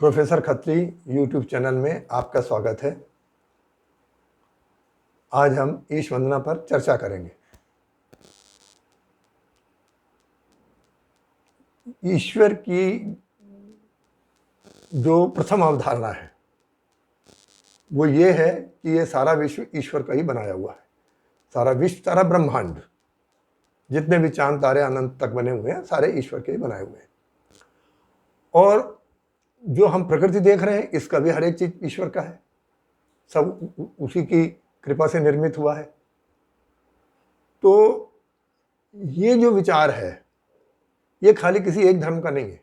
Professor Khatri YouTube channel में आपका स्वागत है। आज हम ईश वंदना पर चर्चा करेंगे। ईश्वर की जो प्रथम अवधारणा है वो ये है कि ये सारा विश्व ईश्वर का ही बनाया हुआ है। सारा विश्व, सारा ब्रह्मांड, जितने भी चांद तारे अनंत तक बने हुए हैं, सारे ईश्वर के ही बनाए हुए हैं। और जो हम प्रकृति देख रहे हैं, इसका भी हर एक चीज ईश्वर का है, सब उसी की कृपा से निर्मित हुआ है। तो ये जो विचार है ये खाली किसी एक धर्म का नहीं है।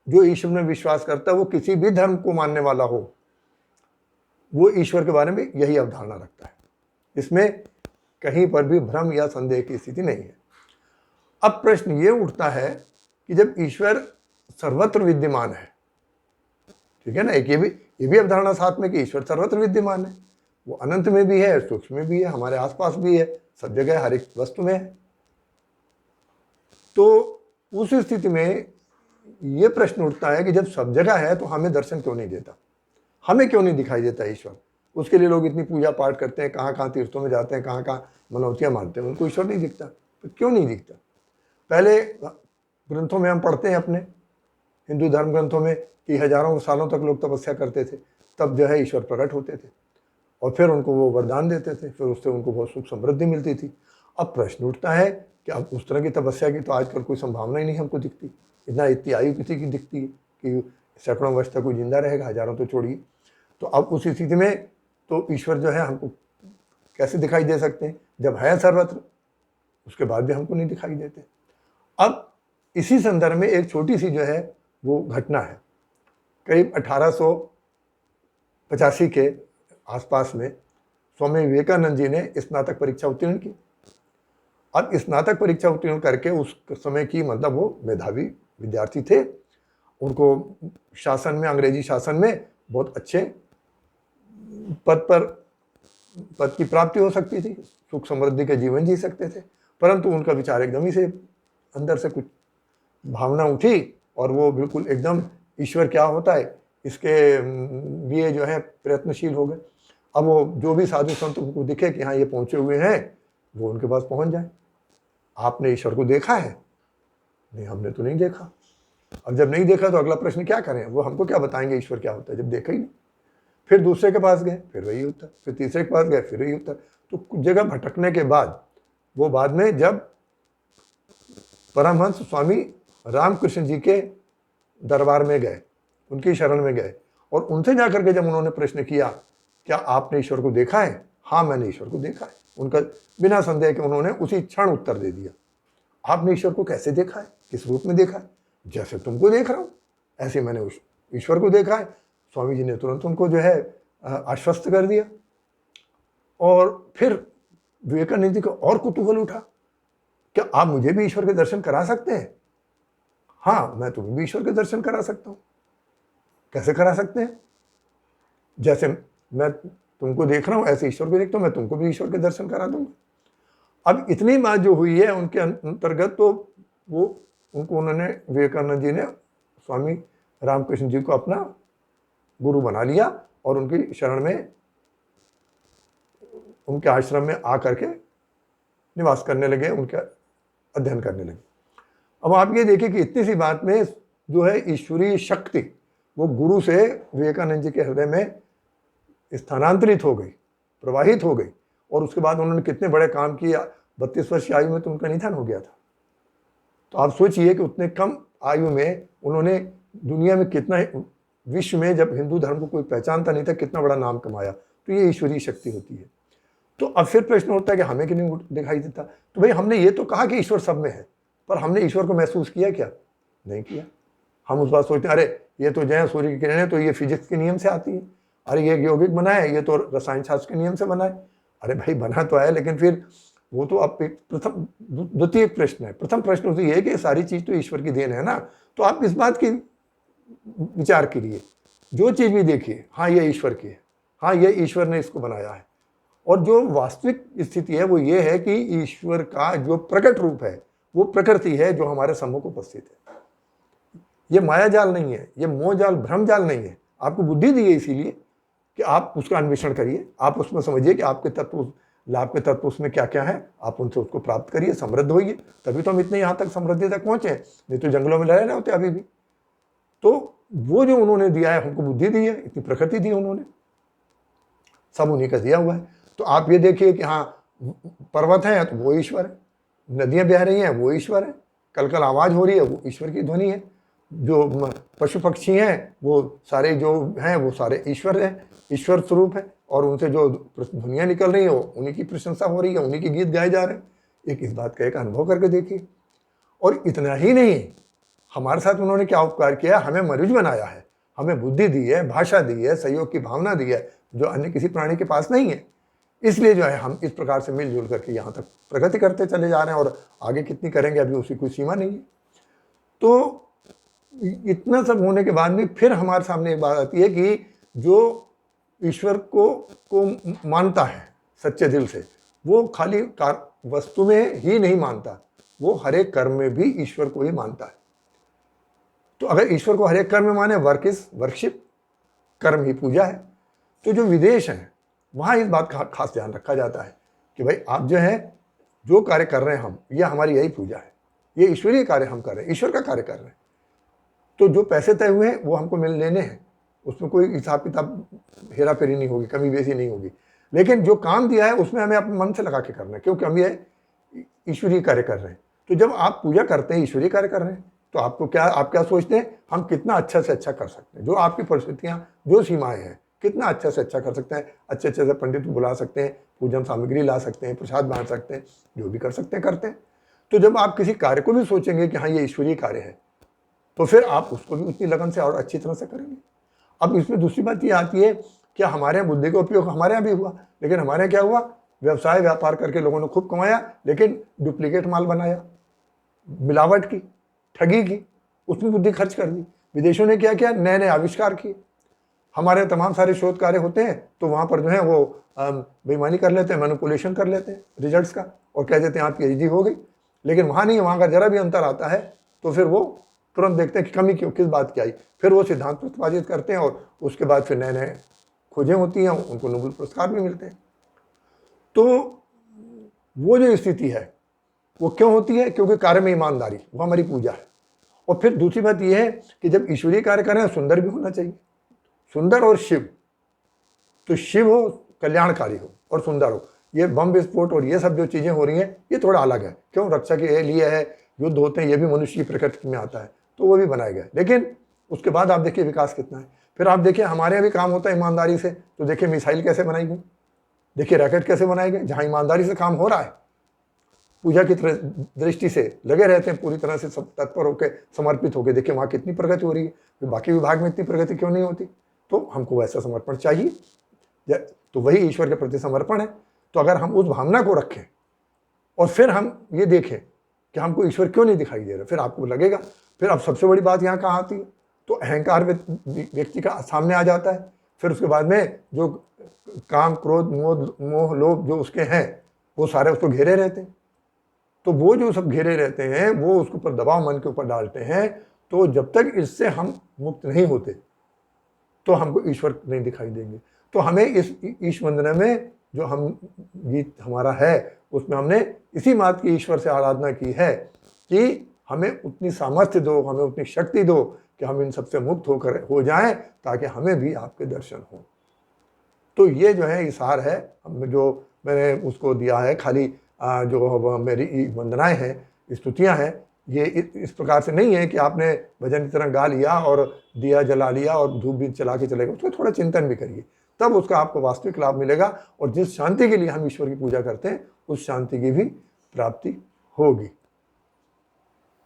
जो ईश्वर में विश्वास करता है, वो किसी भी धर्म को मानने वाला हो, वो ईश्वर के बारे में यही अवधारणा रखता है। इसमें कहीं पर भी भ्रम या संदेह की स्थिति नहीं है। अब प्रश्न ये उठता है कि जब ईश्वर सर्वत्र विद्यमान है, ठीक है ना, एक ये भी अवधारणा साथ में कि ईश्वर सर्वत्र विद्यमान है, वो अनंत में भी है, सूक्ष्म में भी है, हमारे आसपास भी है, सब जगह हर एक वस्तु में है। तो उस स्थिति में ये प्रश्न उठता है कि जब सब जगह है तो हमें दर्शन क्यों नहीं देता, हमें क्यों नहीं दिखाई देता ईश्वर। उसके लिए लोग इतनी पूजा पाठ करते हैं, कहाँ कहाँ तीर्थों में जाते हैं, कहाँ कहाँ मनौतियाँ मानते हैं, उनको ईश्वर नहीं दिखता। तो क्यों नहीं दिखता? पहले ग्रंथों में हम पढ़ते हैं, अपने हिंदू धर्म ग्रंथों में, कि हजारों सालों तक लोग तपस्या करते थे, तब जो है ईश्वर प्रकट होते थे और फिर उनको वो वरदान देते थे, फिर उससे उनको बहुत सुख समृद्धि मिलती थी। अब प्रश्न उठता है कि अब उस तरह की तपस्या की तो आजकल कोई संभावना ही नहीं हमको दिखती। इतनी आयु किसी की दिखती है कि सैकड़ों वर्ष तक कोई जिंदा रहेगा, हजारों तो छोड़िए। तो अब उस स्थिति में तो ईश्वर जो है हमको कैसे दिखाई दे सकते हैं जब है सर्वत्र, उसके बाद भी हमको नहीं दिखाई देते। अब इसी संदर्भ में एक छोटी सी जो है वो घटना है। करीब 1885 के आसपास में स्वामी विवेकानंद जी ने स्नातक परीक्षा उत्तीर्ण की। अब स्नातक परीक्षा उत्तीर्ण करके उस समय की, मतलब वो मेधावी विद्यार्थी थे, उनको शासन में, अंग्रेजी शासन में बहुत अच्छे पद की प्राप्ति हो सकती थी, सुख समृद्धि के जीवन जी सकते थे। परंतु उनका विचार एकदम ही से अंदर से कुछ भावना उठी और वो बिल्कुल एकदम ईश्वर क्या होता है इसके लिए जो है प्रयत्नशील हो गए। अब वो जो भी साधु संत उनको दिखे कि हाँ ये पहुंचे हुए हैं, वो उनके पास पहुंच जाए। आपने ईश्वर को देखा है? नहीं, हमने तो नहीं देखा। अब जब नहीं देखा तो अगला प्रश्न क्या करें, वो हमको क्या बताएंगे ईश्वर क्या होता है जब देखा ही नहीं। फिर दूसरे के पास गए, फिर वही उत्तर, फिर तीसरे के पास गए, फिर वही उत्तर। तो कुछ जगह भटकने के बाद वो बाद में जब परमहंस स्वामी रामकृष्ण जी के दरबार में गए, उनकी शरण में गए और उनसे जाकर के जब उन्होंने प्रश्न किया, क्या आपने ईश्वर को देखा है? हाँ, मैंने ईश्वर को देखा है। उनका बिना संदेह के उन्होंने उसी क्षण उत्तर दे दिया। आपने ईश्वर को कैसे देखा है, किस रूप में देखा है? जैसे तुमको देख रहा हूं ऐसे मैंने उस ईश्वर को देखा है। स्वामी जी ने तुरंत उनको जो है आश्वस्त कर दिया। और फिर विवेकानंद जी को और कुतूहल उठा, क्या आप मुझे भी ईश्वर के दर्शन करा सकते हैं? हाँ, मैं तुम्हें भी ईश्वर के दर्शन करा सकता हूं। कैसे करा सकते हैं? जैसे मैं तुमको देख रहा हूं ऐसे ईश्वर को देखता हूं, मैं तुमको भी ईश्वर के दर्शन करा दूंगा। अब इतनी बात जो हुई है उनके अंतर्गत, तो वो उन्होंने, विवेकानंद जी ने स्वामी रामकृष्ण जी को अपना गुरु बना लिया और उनकी शरण में, उनके आश्रम में आकर के निवास करने लगे, उनका अध्ययन करने लगे। अब आप ये देखिए कि इतनी सी बात में जो है ईश्वरीय शक्ति वो गुरु से विवेकानंद जी के हृदय में स्थानांतरित हो गई, प्रवाहित हो गई। और उसके बाद उन्होंने कितने बड़े काम किए। 32 वर्ष की आयु में तो उनका निधन हो गया था। तो आप सोचिए कि उतने कम आयु में उन्होंने दुनिया में कितना, विश्व में जब हिंदू धर्म को कोई पहचानता नहीं था, कितना बड़ा नाम कमाया। तो ये ईश्वरीय शक्ति होती है। तो अब फिर प्रश्न उठता है कि हमें क्यों नहीं दिखाई देता? तो भाई, हमने ये तो कहा कि ईश्वर सब में है, पर हमने ईश्वर को महसूस किया क्या? नहीं किया। हम उस बात सोचते हैं, अरे ये तो जो है सूर्य की किरणें तो ये फिजिक्स के नियम से आती है, अरे ये यौगिक बना है, ये तो रसायन शास्त्र के नियम से बना है। अरे भाई, बना तो है, लेकिन फिर वो तो अब एक प्रथम द्वितीय प्रश्न है। प्रथम प्रश्न तो ये है कि सारी चीज तो ईश्वर की देन है ना। तो आप इस बात की विचार करिए, जो चीज भी देखिए, हाँ ये ईश्वर की है, हाँ ये ईश्वर ने इसको बनाया है। और जो वास्तविक स्थिति है वो ये है कि ईश्वर का जो प्रकट रूप है वो प्रकृति है जो हमारे सम्मुख उपस्थित है। ये माया जाल नहीं है, ये मोह जाल, भ्रम जाल नहीं है। आपको बुद्धि दी है इसीलिए कि आप उसका अन्वेषण करिए, आप उसमें समझिए कि आपके तत्व, लाभ के तत्व उसमें क्या क्या है, आप उनसे उसको प्राप्त करिए, समृद्ध होइए। तभी तो हम इतने यहाँ तक समृद्धि तक पहुँचे हैं, नहीं तो जंगलों में रह रहे होते अभी भी। तो वो जो उन्होंने दिया है, हमको बुद्धि दी है, इतनी प्रकृति दी है उन्होंने, सब उन्हीं का दिया हुआ है। तो आप ये देखिए कि हाँ, पर्वत है तो वो ईश्वर है, नदियाँ बह रही हैं वो ईश्वर है, कल कल आवाज़ हो रही है वो ईश्वर की ध्वनि है, जो पशु पक्षी हैं वो सारे जो हैं वो सारे ईश्वर हैं, ईश्वर स्वरूप है, और उनसे जो ध्वनियाँ निकल रही हैं वो उन्हीं की प्रशंसा हो रही है, उन्हीं के गीत गाए जा रहे हैं। एक इस बात का एक अनुभव करके देखिए। और इतना ही नहीं, हमारे साथ उन्होंने क्या उपकार किया, हमें मनुष्य बनाया है, हमें बुद्धि दी है, भाषा दी है, सहयोग की भावना दी है, जो अन्य किसी प्राणी के पास नहीं है। इसलिए जो है हम इस प्रकार से मिलजुल करके यहाँ तक प्रगति करते चले जा रहे हैं, और आगे कितनी करेंगे अभी उसकी कोई सीमा नहीं है। तो इतना सब होने के बाद में फिर हमारे सामने एक बात आती है कि जो ईश्वर को मानता है सच्चे दिल से, वो खाली वस्तु में ही नहीं मानता, वो हर एक कर्म में भी ईश्वर को ही मानता है। तो अगर ईश्वर को हर एक कर्म में माने, वर्क इज वर्शिप, कर्म ही पूजा है। तो जो विदेश हैं वहाँ इस बात का खास ध्यान रखा जाता है कि भाई आप जो है जो कार्य कर रहे हैं हम, ये हमारी यही पूजा है, ये ईश्वरीय कार्य हम कर रहे हैं, ईश्वर का कार्य कर रहे हैं। तो जो पैसे तय हुए हैं वो हमको मिल लेने हैं, उसमें कोई हिसाब किताब हेरा फेरी नहीं होगी, कमी बेसी नहीं होगी। लेकिन जो काम दिया है उसमें हमें अपने मन से लगा के करना है, क्योंकि हम ये ईश्वरीय कार्य कर रहे हैं। तो जब आप पूजा करते हैं, ईश्वरीय कार्य कर रहे हैं, तो आपको क्या, आप क्या सोचते हैं, हम कितना अच्छा से अच्छा कर सकते हैं, जो आपकी परिस्थितियाँ, जो सीमाएँ हैं, कितना अच्छा से अच्छा कर सकते हैं। अच्छे अच्छे से पंडित बुला सकते हैं, पूजन सामग्री ला सकते हैं, प्रसाद बांट सकते हैं, जो भी कर सकते हैं करते हैं। तो जब आप किसी कार्य को भी सोचेंगे कि हाँ ये ईश्वरीय कार्य है, तो फिर आप उसको भी उतनी लगन से और अच्छी तरह से करेंगे। अब इसमें दूसरी बात ये आती है कि हमारे यहाँ बुद्धि का उपयोग हमारे यहाँ भी हुआ, लेकिन हमारे यहाँ क्या हुआ, व्यवसाय व्यापार करके लोगों ने खूब कमाया, लेकिन डुप्लीकेट माल बनाया, मिलावट की, ठगी की, उसमें बुद्धि खर्च कर दी। विदेशों ने क्या किया, नए नए आविष्कार किए। हमारे तमाम सारे शोध कार्य होते हैं तो वहाँ पर जो है वो बेईमानी कर लेते हैं, मैनिपुलेशन कर लेते हैं रिजल्ट्स का, और कह देते हैं आप PhD हो गई। लेकिन वहाँ नहीं है, वहाँ का जरा भी अंतर आता है तो फिर वो तुरंत देखते हैं कि कमी क्यों, किस बात की आई, फिर वो सिद्धांत प्रतिपादित करते हैं, और उसके बाद फिर नए नए खोजें होती हैं, उनको नोबेल पुरस्कार भी मिलते हैं। तो वो जो स्थिति है वो क्यों होती है, क्योंकि कार्य में ईमानदारी, वो हमारी पूजा है। और फिर दूसरी बात यह है कि जब ईश्वरीय कार्य करें सुंदर भी होना चाहिए, सुंदर और शिव, तो शिव हो, कल्याणकारी हो और सुंदर हो। ये बम विस्फोट और ये सब जो चीज़ें हो रही हैं ये थोड़ा अलग है, क्यों, रक्षा के लिए है, युद्ध होते हैं, ये भी मनुष्य की प्रकृति में आता है, तो वो भी बनाए गए। लेकिन उसके बाद आप देखिए विकास कितना है। फिर आप देखिए हमारे यहाँ भी काम होता है ईमानदारी से, तो देखिए मिसाइल कैसे बनाई गई, देखिए रैकेट कैसे बनाए गए, जहाँ ईमानदारी से काम हो रहा है, पूजा की दृष्टि से लगे रहते हैं, पूरी तरह से सब तत्पर होकर समर्पित होकर, देखिए वहाँ कितनी प्रगति हो रही है। फिर बाकी विभाग में इतनी प्रगति क्यों नहीं होती, तो हमको वैसा समर्पण चाहिए, तो वही ईश्वर के प्रति समर्पण है। तो अगर हम उस भावना को रखें और फिर हम ये देखें कि हमको ईश्वर क्यों नहीं दिखाई दे रहा, फिर आपको लगेगा। फिर अब सबसे बड़ी बात यहाँ कहाँ आती है, तो अहंकार व्यक्ति का सामने आ जाता है। फिर उसके बाद में जो काम, क्रोध, मोह, लोभ जो उसके हैं वो सारे उसको घेरे रहते हैं। तो वो जो सब घेरे रहते हैं वो उसके ऊपर दबाव मन के ऊपर डालते हैं। तो जब तक इससे हम मुक्त नहीं होते तो हमको ईश्वर नहीं दिखाई देंगे। तो हमें इस ईश वंदना में जो हम गीत हमारा है उसमें हमने इसी बात की ईश्वर से आराधना की है कि हमें उतनी सामर्थ्य दो, हमें उतनी शक्ति दो कि हम इन सबसे मुक्त होकर हो जाएं, ताकि हमें भी आपके दर्शन हो। तो ये जो है इशार है जो मैंने उसको दिया है। खाली जो मेरी वंदनाएं हैं, स्तुतियां हैं, ये इस प्रकार से नहीं है कि आपने भजन की तरह गा लिया और दिया जला लिया और धूप भी चला के चले गए। उसको थोड़ा चिंतन भी करिए, तब उसका आपको वास्तविक लाभ मिलेगा, और जिस शांति के लिए हम ईश्वर की पूजा करते हैं उस शांति की भी प्राप्ति होगी।